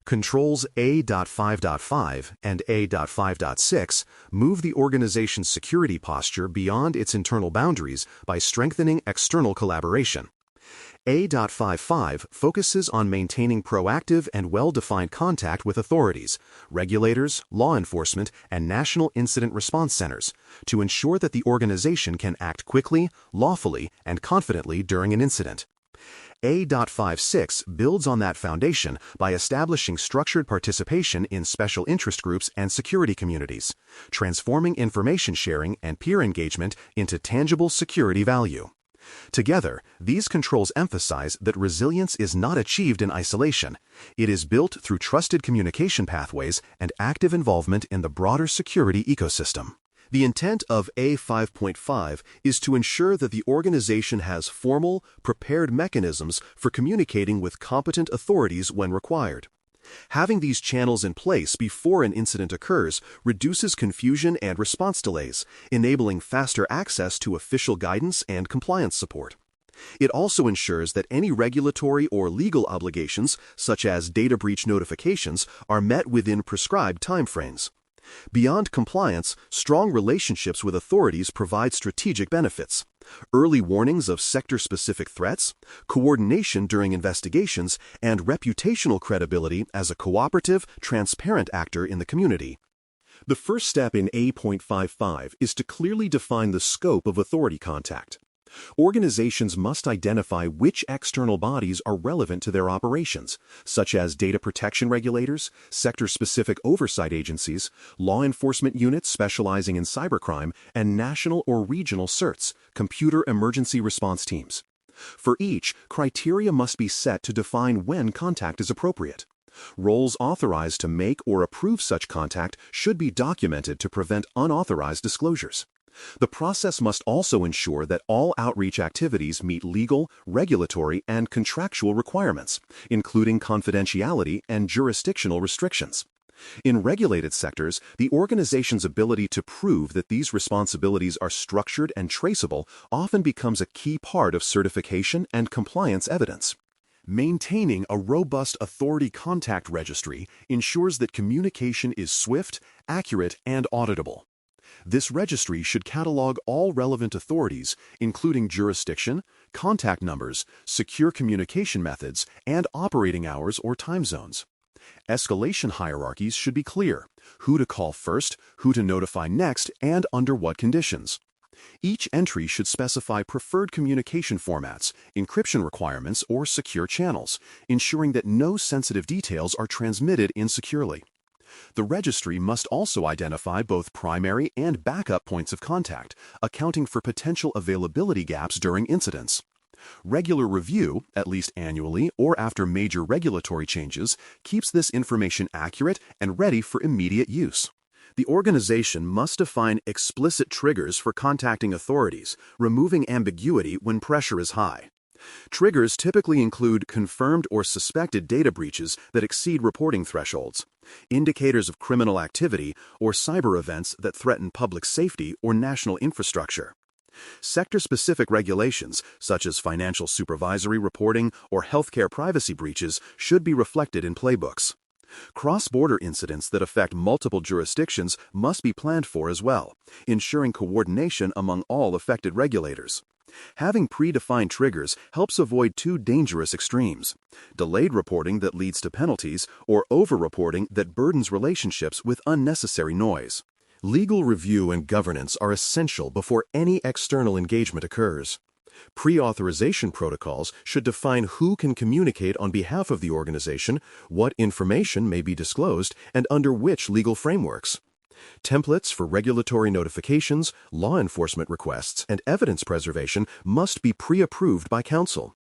Controls A.5.5 and A.5.6 move the organization's security posture beyond its internal boundaries by strengthening external collaboration. A.5.5 focuses on maintaining proactive and well-defined contact with authorities, regulators, law enforcement, and national incident response centers to ensure that the organization can act quickly, lawfully, and confidently during an incident. A.5.6 builds on that foundation by establishing structured participation in special interest groups and security communities, transforming information sharing and peer engagement into tangible security value. Together, these controls emphasize that resilience is not achieved in isolation. It is built through trusted communication pathways and active involvement in the broader security ecosystem. The intent of A.5.5 is to ensure that the organization has formal, prepared mechanisms for communicating with competent authorities when required. Having these channels in place before an incident occurs reduces confusion and response delays, enabling faster access to official guidance and compliance support. It also ensures that any regulatory or legal obligations, such as data breach notifications, are met within prescribed timeframes. Beyond compliance, strong relationships with authorities provide strategic benefits. Early warnings of sector-specific threats, coordination during investigations, and reputational credibility as a cooperative, transparent actor in the community. The first step in A.5.5 is to clearly define the scope of authority contact. Organizations must identify which external bodies are relevant to their operations, such as data protection regulators, sector-specific oversight agencies, law enforcement units specializing in cybercrime, and national or regional CSIRTs, computer emergency response teams. For each, criteria must be set to define when contact is appropriate. Roles authorized to make or approve such contact should be documented to prevent unauthorized disclosures. The process must also ensure that all outreach activities meet legal, regulatory, and contractual requirements, including confidentiality and jurisdictional restrictions. In regulated sectors, the organization's ability to prove that these responsibilities are structured and traceable often becomes a key part of certification and compliance evidence. Maintaining a robust authority contact registry ensures that communication is swift, accurate, and auditable. This registry should catalog all relevant authorities, including jurisdiction, contact numbers, secure communication methods, and operating hours or time zones. Escalation hierarchies should be clear: who to call first, who to notify next, and under what conditions. Each entry should specify preferred communication formats, encryption requirements, or secure channels, ensuring that no sensitive details are transmitted insecurely. The registry must also identify both primary and backup points of contact, accounting for potential availability gaps during incidents. Regular review, at least annually or after major regulatory changes, keeps this information accurate and ready for immediate use. The organization must define explicit triggers for contacting authorities, removing ambiguity when pressure is high. Triggers typically include confirmed or suspected data breaches that exceed reporting thresholds, indicators of criminal activity, or cyber events that threaten public safety or national infrastructure. Sector-specific regulations, such as financial supervisory reporting or healthcare privacy breaches, should be reflected in playbooks. Cross-border incidents that affect multiple jurisdictions must be planned for as well, ensuring coordination among all affected regulators. Having predefined triggers helps avoid two dangerous extremes: delayed reporting that leads to penalties, or over-reporting that burdens relationships with unnecessary noise. Legal review and governance are essential before any external engagement occurs. Pre-authorization protocols should define who can communicate on behalf of the organization, what information may be disclosed, and under which legal frameworks. Templates for regulatory notifications, law enforcement requests, and evidence preservation must be pre-approved by counsel.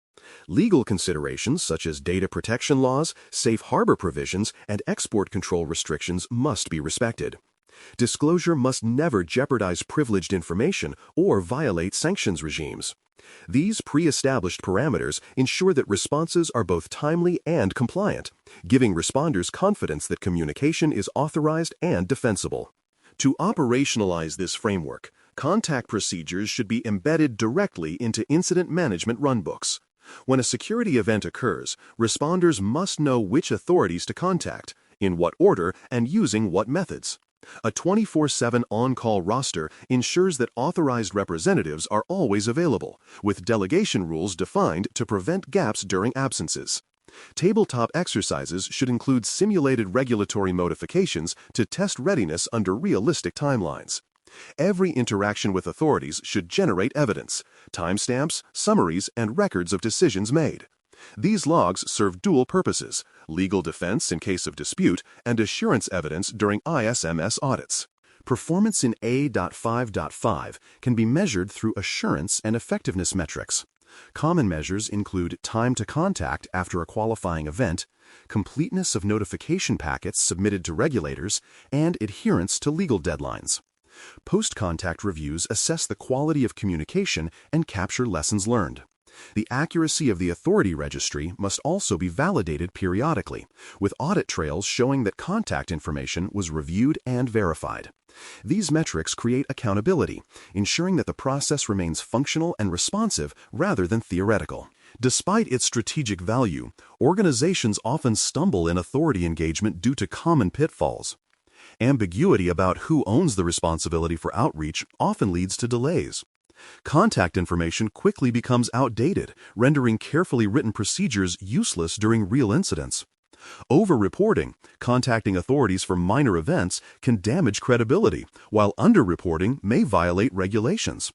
Legal considerations such as data protection laws, safe harbor provisions, and export control restrictions must be respected. Disclosure must never jeopardize privileged information or violate sanctions regimes. These pre-established parameters ensure that responses are both timely and compliant, giving responders confidence that communication is authorized and defensible. To operationalize this framework, contact procedures should be embedded directly into incident management runbooks. When a security event occurs, responders must know which authorities to contact, in what order, and using what methods. A 24/7 on-call roster ensures that authorized representatives are always available, with delegation rules defined to prevent gaps during absences. Tabletop exercises should include simulated regulatory notifications to test readiness under realistic timelines. Every interaction with authorities should generate evidence, timestamps, summaries, and records of decisions made. These logs serve dual purposes: legal defense in case of dispute and assurance evidence during ISMS audits. Performance in A.5.5 can be measured through assurance and effectiveness metrics. Common measures include time to contact after a qualifying event, completeness of notification packets submitted to regulators, and adherence to legal deadlines. Post-contact reviews assess the quality of communication and capture lessons learned. The accuracy of the authority registry must also be validated periodically, with audit trails showing that contact information was reviewed and verified. These metrics create accountability, ensuring that the process remains functional and responsive rather than theoretical. Despite its strategic value, organizations often stumble in authority engagement due to common pitfalls. Ambiguity about who owns the responsibility for outreach often leads to delays. Contact information quickly becomes outdated, rendering carefully written procedures useless during real incidents. Over-reporting, contacting authorities for minor events, can damage credibility, while under-reporting may violate regulations.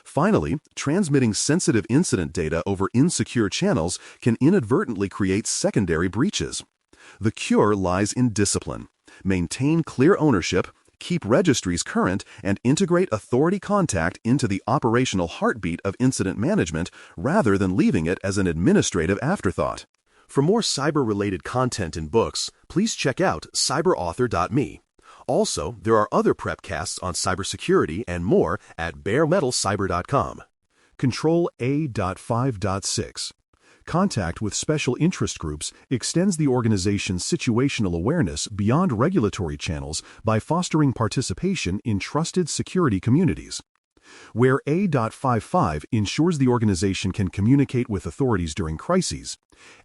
Finally, transmitting sensitive incident data over insecure channels can inadvertently create secondary breaches. The cure lies in discipline. Maintain clear ownership, keep registries current, and integrate authority contact into the operational heartbeat of incident management rather than leaving it as an administrative afterthought. For more cyber-related content and books, please check out cyberauthor.me. Also, there are other prepcasts on cybersecurity and more at baremetalcyber.com. Control A.5.6. Contact with special interest groups extends the organization's situational awareness beyond regulatory channels by fostering participation in trusted security communities. Where A.5.5 ensures the organization can communicate with authorities during crises,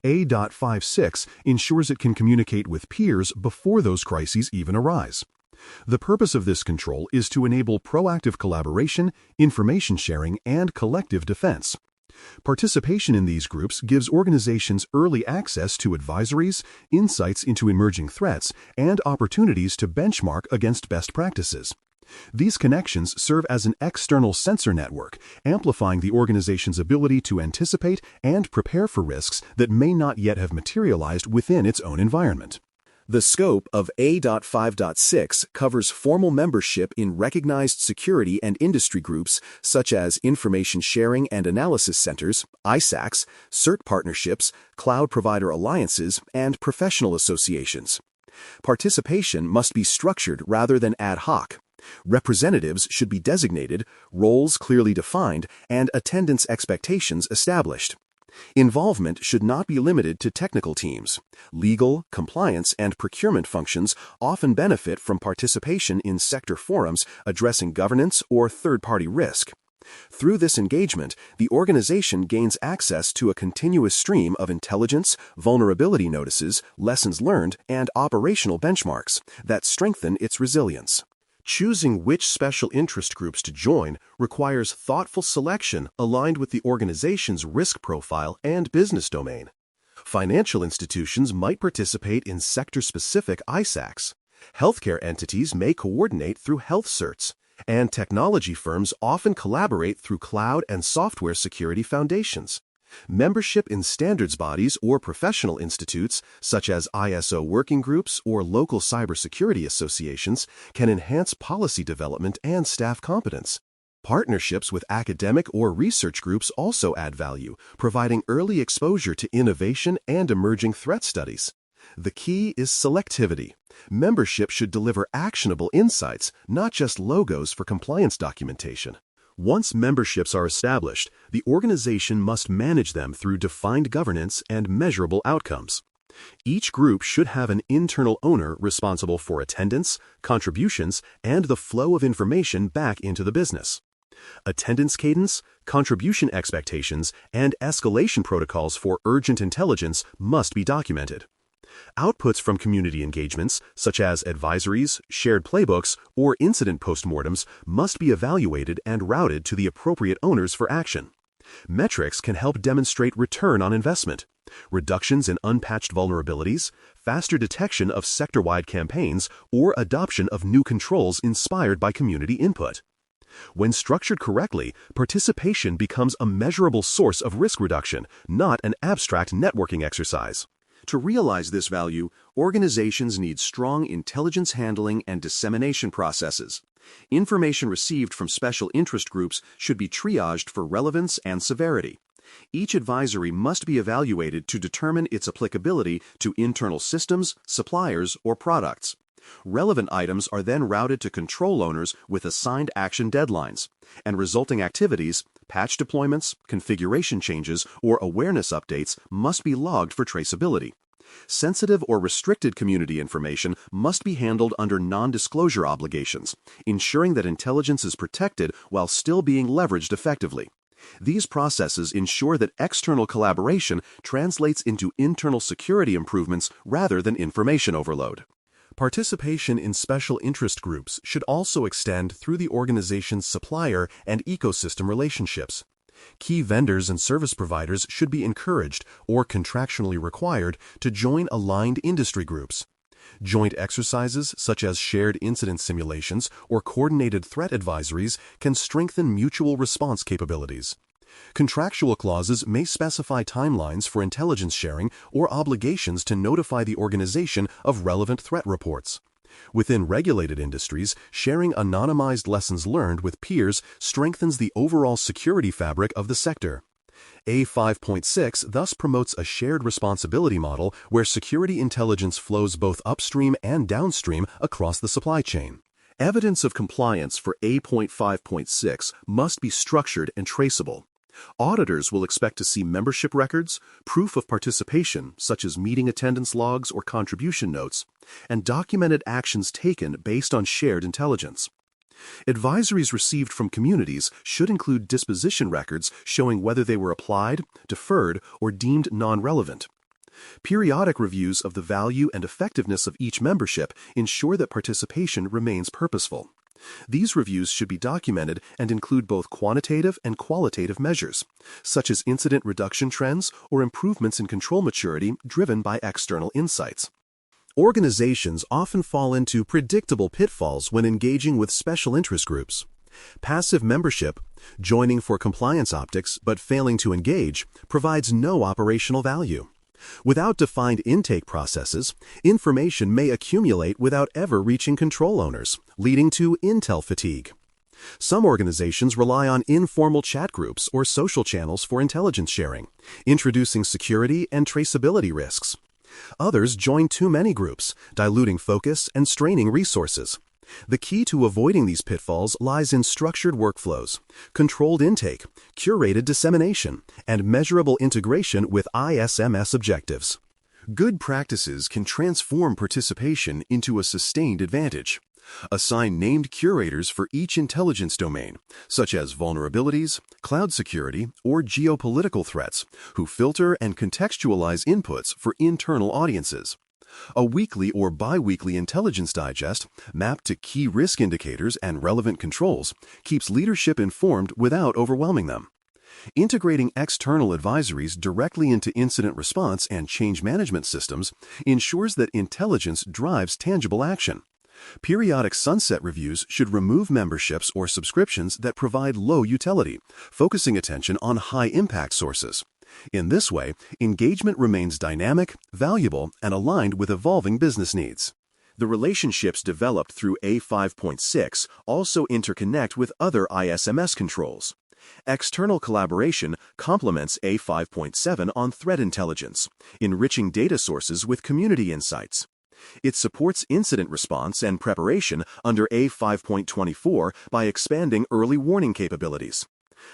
A.5.6 ensures it can communicate with peers before those crises even arise. The purpose of this control is to enable proactive collaboration, information sharing, and collective defense. Participation in these groups gives organizations early access to advisories, insights into emerging threats, and opportunities to benchmark against best practices. These connections serve as an external sensor network, amplifying the organization's ability to anticipate and prepare for risks that may not yet have materialized within its own environment. The scope of A.5.6 covers formal membership in recognized security and industry groups such as Information Sharing and Analysis Centers, ISACs, CERT partnerships, cloud provider alliances, and professional associations. Participation must be structured rather than ad hoc. Representatives should be designated, roles clearly defined, and attendance expectations established. Involvement should not be limited to technical teams. Legal, compliance, and procurement functions often benefit from participation in sector forums addressing governance or third-party risk. Through this engagement, the organization gains access to a continuous stream of intelligence, vulnerability notices, lessons learned, and operational benchmarks that strengthen its resilience. Choosing which special interest groups to join requires thoughtful selection aligned with the organization's risk profile and business domain. Financial institutions might participate in sector-specific ISACs. Healthcare entities may coordinate through health CSIRTs, and technology firms often collaborate through cloud and software security foundations. Membership in standards bodies or professional institutes, such as ISO working groups or local cybersecurity associations, can enhance policy development and staff competence. Partnerships with academic or research groups also add value, providing early exposure to innovation and emerging threat studies. The key is selectivity. Membership should deliver actionable insights, not just logos for compliance documentation. Once memberships are established, the organization must manage them through defined governance and measurable outcomes. Each group should have an internal owner responsible for attendance, contributions, and the flow of information back into the business. Attendance cadence, contribution expectations, and escalation protocols for urgent intelligence must be documented. Outputs from community engagements, such as advisories, shared playbooks, or incident postmortems, must be evaluated and routed to the appropriate owners for action. Metrics can help demonstrate return on investment, reductions in unpatched vulnerabilities, faster detection of sector-wide campaigns, or adoption of new controls inspired by community input. When structured correctly, participation becomes a measurable source of risk reduction, not an abstract networking exercise. To realize this value, organizations need strong intelligence handling and dissemination processes. Information received from special interest groups should be triaged for relevance and severity. Each advisory must be evaluated to determine its applicability to internal systems, suppliers, or products. Relevant items are then routed to control owners with assigned action deadlines, and resulting activities, patch deployments, configuration changes, or awareness updates must be logged for traceability. Sensitive or restricted community information must be handled under non-disclosure obligations, ensuring that intelligence is protected while still being leveraged effectively. These processes ensure that external collaboration translates into internal security improvements rather than information overload. Participation in special interest groups should also extend through the organization's supplier and ecosystem relationships. Key vendors and service providers should be encouraged or contractually required to join aligned industry groups. Joint exercises such as shared incident simulations or coordinated threat advisories can strengthen mutual response capabilities. Contractual clauses may specify timelines for intelligence sharing or obligations to notify the organization of relevant threat reports. Within regulated industries, sharing anonymized lessons learned with peers strengthens the overall security fabric of the sector. A.5.6 thus promotes a shared responsibility model where security intelligence flows both upstream and downstream across the supply chain. Evidence of compliance for A.5.6 must be structured and traceable. Auditors will expect to see membership records, proof of participation, such as meeting attendance logs or contribution notes, and documented actions taken based on shared intelligence. Advisories received from communities should include disposition records showing whether they were applied, deferred, or deemed non-relevant. Periodic reviews of the value and effectiveness of each membership ensure that participation remains purposeful. These reviews should be documented and include both quantitative and qualitative measures, such as incident reduction trends or improvements in control maturity driven by external insights. Organizations often fall into predictable pitfalls when engaging with special interest groups. Passive membership, joining for compliance optics but failing to engage, provides no operational value. Without defined intake processes, information may accumulate without ever reaching control owners, leading to intel fatigue. Some organizations rely on informal chat groups or social channels for intelligence sharing, introducing security and traceability risks. Others join too many groups, diluting focus and straining resources. The key to avoiding these pitfalls lies in structured workflows, controlled intake, curated dissemination, and measurable integration with ISMS objectives. Good practices can transform participation into a sustained advantage. Assign named curators for each intelligence domain, such as vulnerabilities, cloud security, or geopolitical threats, who filter and contextualize inputs for internal audiences. A weekly or bi-weekly intelligence digest, mapped to key risk indicators and relevant controls, keeps leadership informed without overwhelming them. Integrating external advisories directly into incident response and change management systems ensures that intelligence drives tangible action. Periodic sunset reviews should remove memberships or subscriptions that provide low utility, focusing attention on high-impact sources. In this way, engagement remains dynamic, valuable, and aligned with evolving business needs. The relationships developed through A.5.6 also interconnect with other ISMS controls. External collaboration complements A.5.7 on threat intelligence, enriching data sources with community insights. It supports incident response and preparation under A.5.24 by expanding early warning capabilities.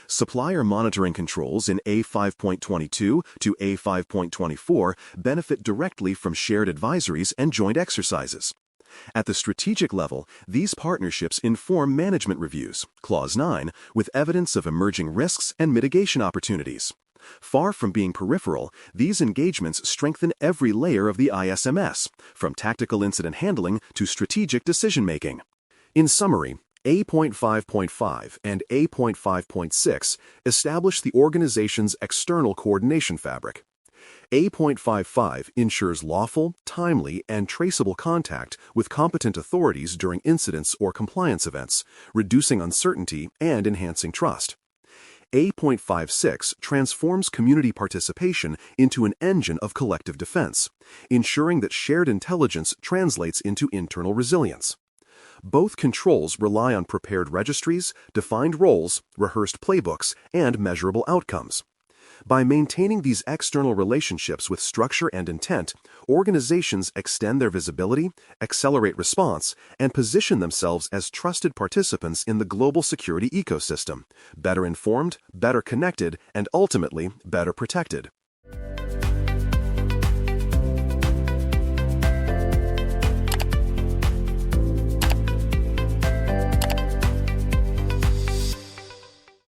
Supplier monitoring controls in A.5.22 to A.5.24 benefit directly from shared advisories and joint exercises. At the strategic level, these partnerships inform management reviews, Clause 9, with evidence of emerging risks and mitigation opportunities. Far from being peripheral, these engagements strengthen every layer of the ISMS, from tactical incident handling to strategic decision-making. In summary, A.5.5 and A.5.6 establish the organization's external coordination fabric. A.5.5 ensures lawful, timely, and traceable contact with competent authorities during incidents or compliance events, reducing uncertainty and enhancing trust. A.5.6 transforms community participation into an engine of collective defense, ensuring that shared intelligence translates into internal resilience. Both controls rely on prepared registries, defined roles, rehearsed playbooks, and measurable outcomes. By maintaining these external relationships with structure and intent, organizations extend their visibility, accelerate response, and position themselves as trusted participants in the global security ecosystem, better informed, better connected, and ultimately better protected.